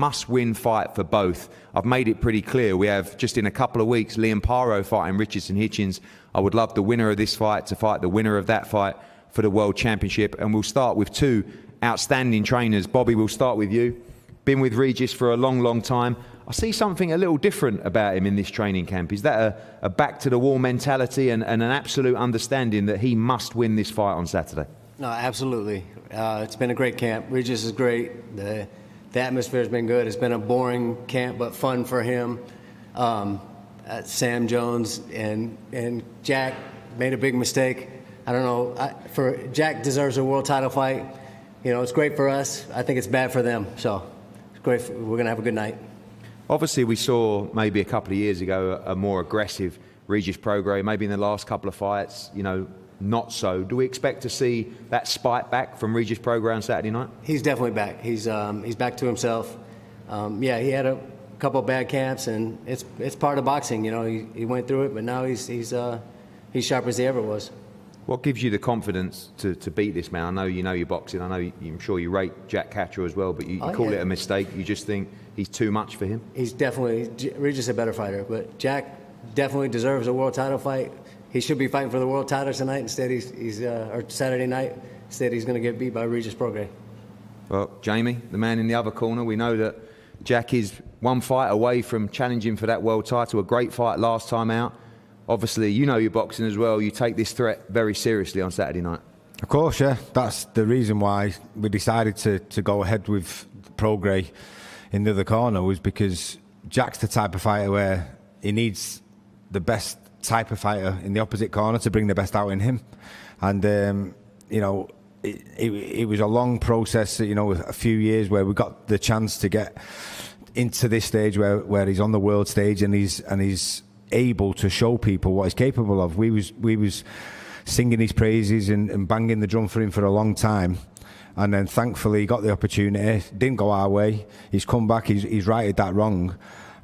must-win fight for both. I've made it pretty clear. We have, just in a couple of weeks, Liam Paro fighting Richardson Hitchens. I would love the winner of this fight to fight the winner of that fight for the World Championship. And we'll start with two outstanding trainers. Bobby, we'll start with you. Been with Regis for a long, long time. I see something a little different about him in this training camp. Is that a back-to-the-wall mentality and an absolute understanding that he must win this fight on Saturday? No, absolutely. It's been a great camp. Regis is great. The atmosphere's been good. It's been a boring camp, but fun for him. Sam Jones and Jack made a big mistake. I don't know. Jack deserves a world title fight. You know, it's great for us. I think it's bad for them. So it's great. We're going to have a good night. Obviously, we saw maybe a couple of years ago a more aggressive Regis Prograis. Maybe in the last couple of fights, you know, not so. Do we expect to see that spike back from Regis Prograis on Saturday night? He's definitely back. He's back to himself. Yeah, he had a couple of bad camps, and it's part of boxing. You know, he went through it, but now he's sharp as he ever was. What gives you the confidence to beat this man? I know you know your boxing. I know I'm sure you rate Jack Catterall as well, but you call it a mistake. You just think he's too much for him? He's definitely Regis a better fighter, but Jack definitely deserves a world title fight. He should be fighting for the world title tonight. Instead, or Saturday night. Instead, he's going to get beat by Regis Prograis. Well, Jamie, the man in the other corner, we know that Jack is one fight away from challenging for that world title. A great fight last time out. Obviously, you know your boxing as well. You take this threat very seriously on Saturday night. Of course, yeah. That's the reason why we decided to go ahead with Prograis in the other corner, was because Jack's the type of fighter where he needs the best type of fighter in the opposite corner to bring the best out in him. And, you know, it was a long process, you know, a few years where we got the chance to get into this stage where he's on the world stage and he's able to show people what he's capable of. We was singing his praises and banging the drum for him for a long time, and then thankfully he got the opportunity. Didn't go our way. He's come back. He's righted that wrong,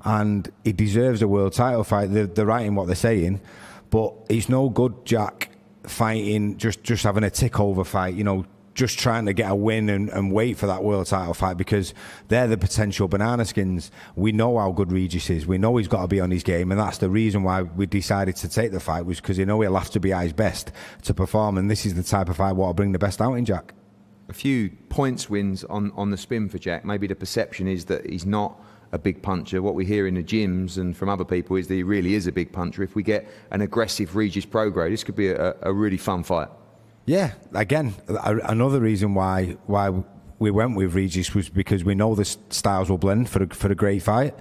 and he deserves a world title fight. They're right in what they're saying, but it's no good, Jack, fighting just having a tick over fight. You know, just trying to get a win and wait for that world title fight, because they're the potential banana skins. We know how good Regis is. We know he's got to be on his game, and that's the reason why we decided to take the fight, was because you know he'll have to be at his best to perform, and this is the type of fight what will bring the best out in Jack. A few points wins on the spin for Jack. Maybe the perception is that he's not a big puncher. What we hear in the gyms and from other people is that he really is a big puncher. If we get an aggressive Regis Prograis, this could be a really fun fight. Yeah, again, another reason why we went with Regis was because we know the styles will blend for a great fight.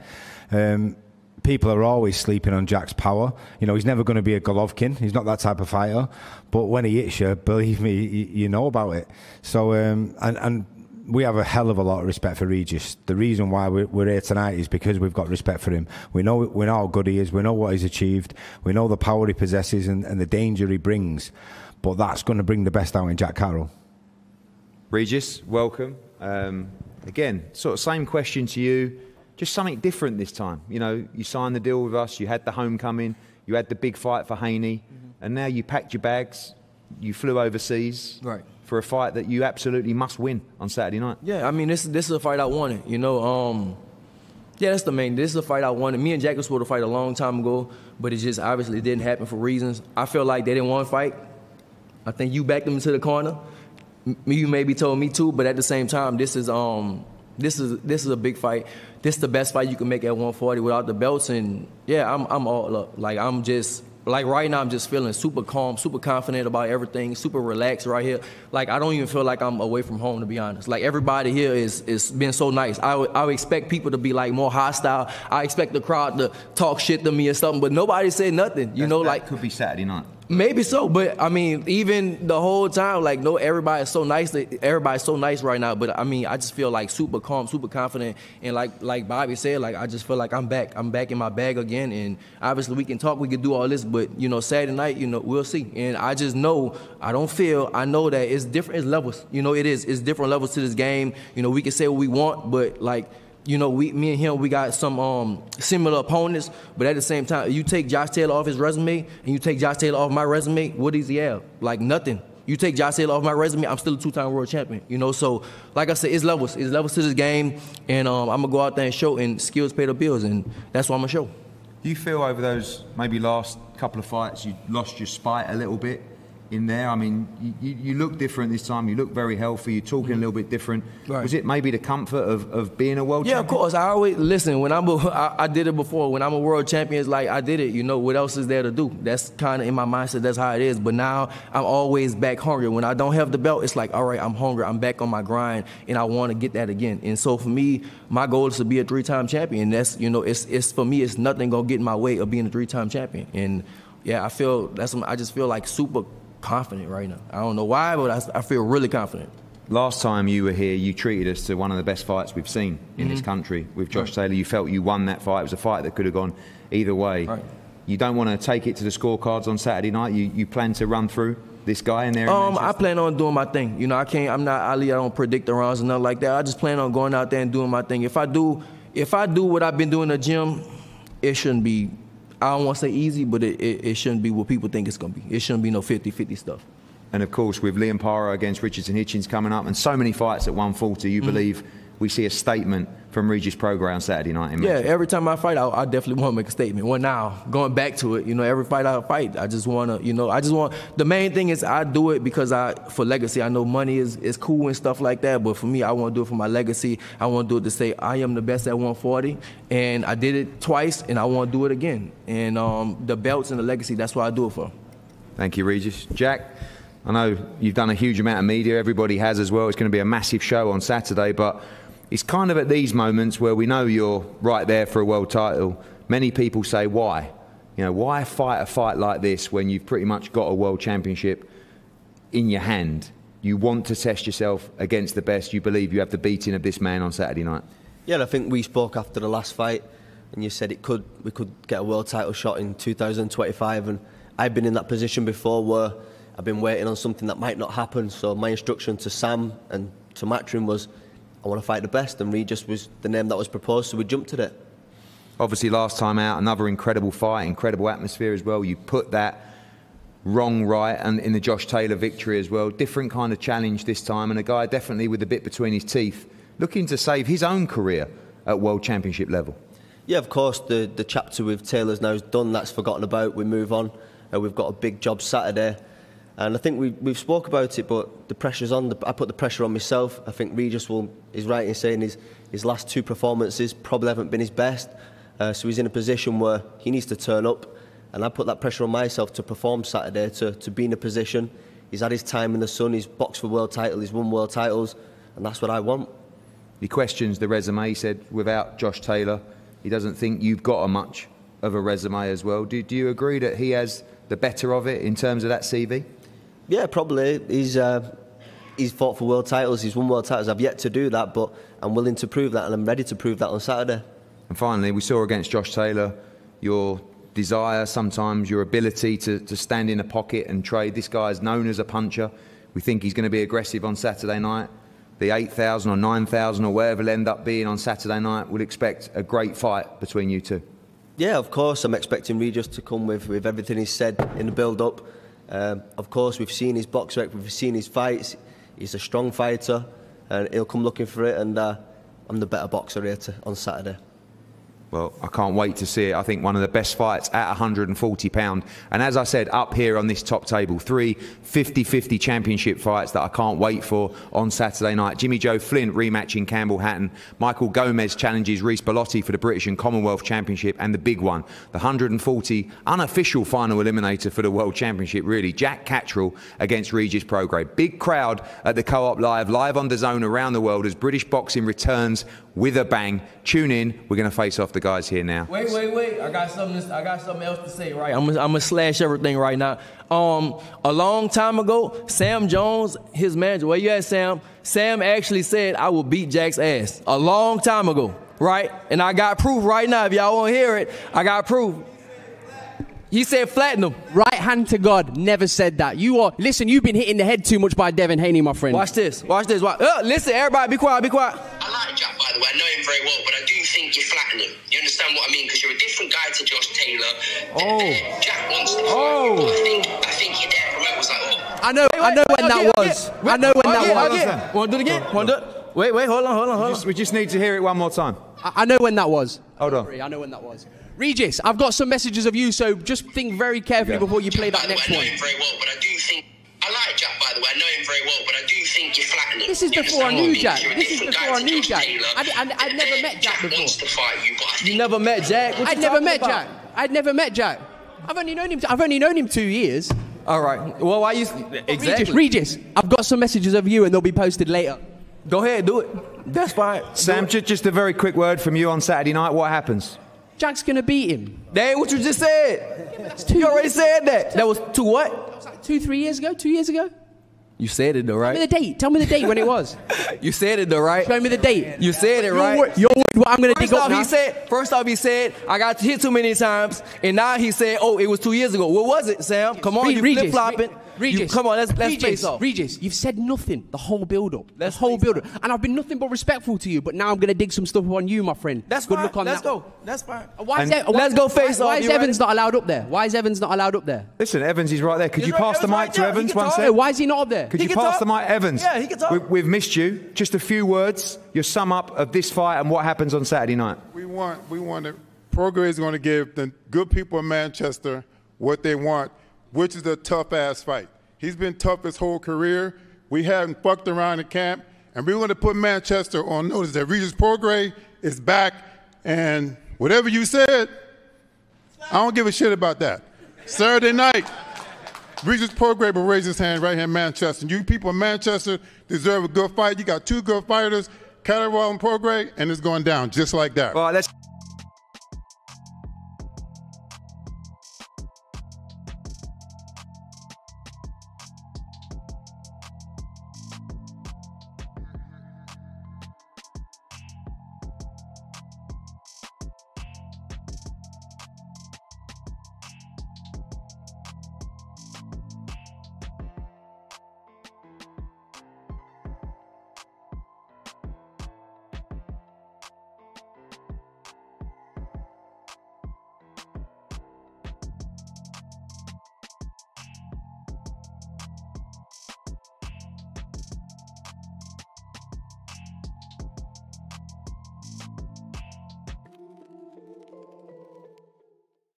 People are always sleeping on Jack's power. You know, he's never going to be a Golovkin. He's not that type of fighter. But when he hits you, believe me, you know about it. So, and we have a hell of a lot of respect for Regis. The reason why we're here tonight is because we've got respect for him. We know how good he is. We know what he's achieved. We know the power he possesses and the danger he brings. But that's going to bring the best out in Jack Catterall. Regis, welcome. Again, sort of same question to you. Just something different this time. You know, you signed the deal with us. You had the homecoming. You had the big fight for Haney. And now you packed your bags. You flew overseas. Right. For a fight that you absolutely must win on Saturday night. Yeah, I mean, this is a fight I wanted. You know, yeah, that's the main. This is a fight I wanted. Me and Jack were supposed to fight a long time ago, but it just obviously didn't happen for reasons. I feel like they didn't want to fight. I think you backed them into the corner. You maybe told me too, but at the same time, this is a big fight. This is the best fight you can make at 140 without the belts, and yeah, I'm all up. Like right now, I'm just feeling super calm, super confident about everything, super relaxed right here. Like I don't even feel like I'm away from home, to be honest. Like everybody here is been so nice. I would expect people to be like more hostile. I expect the crowd to talk shit to me or something, but nobody said nothing. You know, like could be Saturday night. Maybe so, but I mean, even the whole time, like, no, everybody's so nice. Everybody's so nice right now. But I mean, I just feel like super calm, super confident, and like Bobby said, like I just feel like I'm back. I'm back in my bag again, and obviously we can talk, we can do all this, but you know, Saturday night, you know, we'll see. And I just know, I know that it's different. It's levels. You know, it's different levels to this game. You know, we can say what we want, but like, you know, me and him, we got some similar opponents, but at the same time, you take Josh Taylor off his resume and you take Josh Taylor off my resume, what does he have? Like nothing. You take Josh Taylor off my resume, I'm still a 2-time world champion. You know, so like I said, it's levels. It's levels to this game, and I'm gonna go out there and show, and skills pay the bills, and that's what I'm gonna show. Do you feel over those maybe last couple of fights you lost your spite a little bit in there? I mean, you look different this time. You look very healthy. You're talking a little bit different. Right. Was it maybe the comfort of being a world champion? Yeah, of course. I always listen. When I did it before. When I'm a world champion, it's like I did it. You know, what else is there to do? That's kind of in my mindset. That's how it is. But now I'm always back hungry. When I don't have the belt, it's like, all right, I'm hungry. I'm back on my grind, and I want to get that again. And so for me, my goal is to be a 3-time champion. That's, you know, it's for me. It's nothing gonna get in my way of being a 3-time champion. And yeah, I just feel like super confident right now. I don't know why, but I feel really confident. Last time you were here, you treated us to one of the best fights we've seen in this country with Josh Taylor. You felt you won that fight. It was a fight that could have gone either way. Right. You don't want to take it to the scorecards on Saturday night. You plan to run through this guy in there? I plan on doing my thing. You know, I'm not Ali. I don't predict the rounds and nothing like that. I just plan on going out there and doing my thing. If I do what I've been doing in the gym, it shouldn't be, I don't want to say easy, but it shouldn't be what people think it's going to be. It shouldn't be no 50-50 stuff. And of course, with Liam Paro against Richardson Hitchens coming up, and so many fights at 140, you believe we see a statement from Regis Prograis on Saturday night in Manchester? Yeah, every time I fight, I definitely want to make a statement. Well, now, going back to it, you know, every fight I fight, I just want to, the main thing is I do it because for legacy. I know money is cool and stuff like that, but for me, I want to do it for my legacy. I want to do it to say I am the best at 140, and I did it twice, and I want to do it again. And the belts and the legacy, that's what I do it for. Thank you, Regis. Jack, I know you've done a huge amount of media. Everybody has as well. It's going to be a massive show on Saturday, but it's kind of at these moments where we know you're right there for a world title. Many people say, why? You know, why fight a fight like this when you've pretty much got a world championship in your hand? You want to test yourself against the best. You believe you have the beating of this man on Saturday night. Yeah, and I think we spoke after the last fight, and you said we could get a world title shot in 2025, and I've been in that position before where I've been waiting on something that might not happen. So my instruction to Sam and to Matchroom was, I want to fight the best, and Regis was the name that was proposed, so we jumped at it. Obviously, last time out, another incredible fight, incredible atmosphere as well. You put that wrong right, and in the Josh Taylor victory as well. Different kind of challenge this time, and a guy definitely with a bit between his teeth, looking to save his own career at world championship level. Yeah, of course, the chapter with Taylor's now is done. That's forgotten about. We move on. We've got a big job Saturday. And I think we've spoke about it, but the pressure's on. I put the pressure on myself. I think Regis is right in saying his last two performances probably haven't been his best. So he's in a position where he needs to turn up. And I put that pressure on myself to perform Saturday, to be in a position. He's had his time in the sun. He's boxed for world title. He's won world titles. And that's what I want. He questions the resume. He said, without Josh Taylor, he doesn't think you've got a much of a resume as well. Do you agree that he has the better of it in terms of that CV? Yeah, probably. He's fought for world titles. He's won world titles. I've yet to do that, but I'm willing to prove that, and I'm ready to prove that on Saturday. And finally, we saw against Josh Taylor your desire, sometimes your ability to stand in a pocket and trade. This guy is known as a puncher. We think he's going to be aggressive on Saturday night. The 8,000 or 9,000 or wherever it'll end up being on Saturday night, we'll expect a great fight between you two. Yeah, of course. I'm expecting Regis to come with everything he's said in the build-up. Of course, we've seen his box rec, we've seen his fights. He's a strong fighter, and he'll come looking for it. And I'm the better boxer here on Saturday. Well, I can't wait to see it. I think one of the best fights at 140 pound. And as I said, up here on this top table, 3 50-50 championship fights that I can't wait for on Saturday night. Jimmy Joe Flint rematching Campbell Hatton. Michael Gomez challenges Reece Bellotti for the British and Commonwealth Championship. And the big one, the 140 unofficial final eliminator for the World Championship, really. Jack Catterall against Regis Prograis. Big crowd at the Co-op live on DAZN around the world as British boxing returns with a bang. Tune in. We're going to face off the guys here now. Wait. I got something else to say, right? I'm gonna slash everything right now. A long time ago, Sam Jones, his manager, where you at, Sam? Sam actually said, I will beat Jack's ass. A long time ago, right? And I got proof right now. If y'all want to hear it, I got proof. He said flatten him. Right hand to God, never said that. Listen, you've been hitting the head too much by Devin Haney, my friend. Watch this. Listen, everybody, be quiet. I like Jack, by the way. I know him very well, but I do think you flatten him. You understand what I mean? Because you're a different guy to Josh Taylor. Jack wants to fight. I think your dad promoter was like, I know when that was. I know when that was. Want to do it again? Want to do it? Wait, hold on. We just need to hear it one more time. I know when that was. Hold on. I know when that was. Regis, I've got some messages of you, so just think very carefully before you play that next one. I know him very well, but I do think I like Jack, by the way. I know him very well, but I do think you're flattening him. This is before I knew Jack. This is before I knew Jack. I'd never met Jack before. Wants to fight you, but I think You never met Jack? I'd never met Jack. I'd never met Jack. I've only known him 2 years. All right. Well, why you... Exactly. Regis, I've got some messages of you and they'll be posted later. Go ahead, do it. That's fine. Sam, just a very quick word from you on Saturday night. What happens? Jack's gonna beat him. That ain't what you just said. You already said that. That was to what? That was like 2-3 years ago. 2 years ago. You said it though, right? Tell me the date. Tell me the date when it was. You said it though, right? Show me the date. You said it, right? You're what I'm gonna dig up now. First off, he said, I got hit too many times, and now he said, oh, it was 2 years ago. What was it, Sam? Come on, you flip-flopping. Regis, come on, let's face off. Regis, you've said nothing the whole build-up. The whole build-up. And I've been nothing but respectful to you, but now I'm going to dig some stuff on you, my friend. That's Good fine. luck on Let's that. go. That's fine. Let's go face off. Why is Evans not allowed up there? Why is Evans not allowed up there? Listen, Evans is right there. Could you pass the mic to Evans one Hey, second? why is he not up there? Could you pass the mic, Evans? Yeah, he can talk. We've missed you. Just a few words, your sum up of this fight and what happens on Saturday night. We want Prograis is going to give the good people of Manchester what they want, which is a tough-ass fight. He's been tough his whole career. We haven't fucked around in camp, and we're going to put Manchester on notice that Regis Prograis is back, and whatever you said, I don't give a shit about that. Saturday night, Regis Prograis will raise his hand right here in Manchester. You people in Manchester deserve a good fight. You got two good fighters, Catterall and Prograis, and it's going down just like that. All right, let's...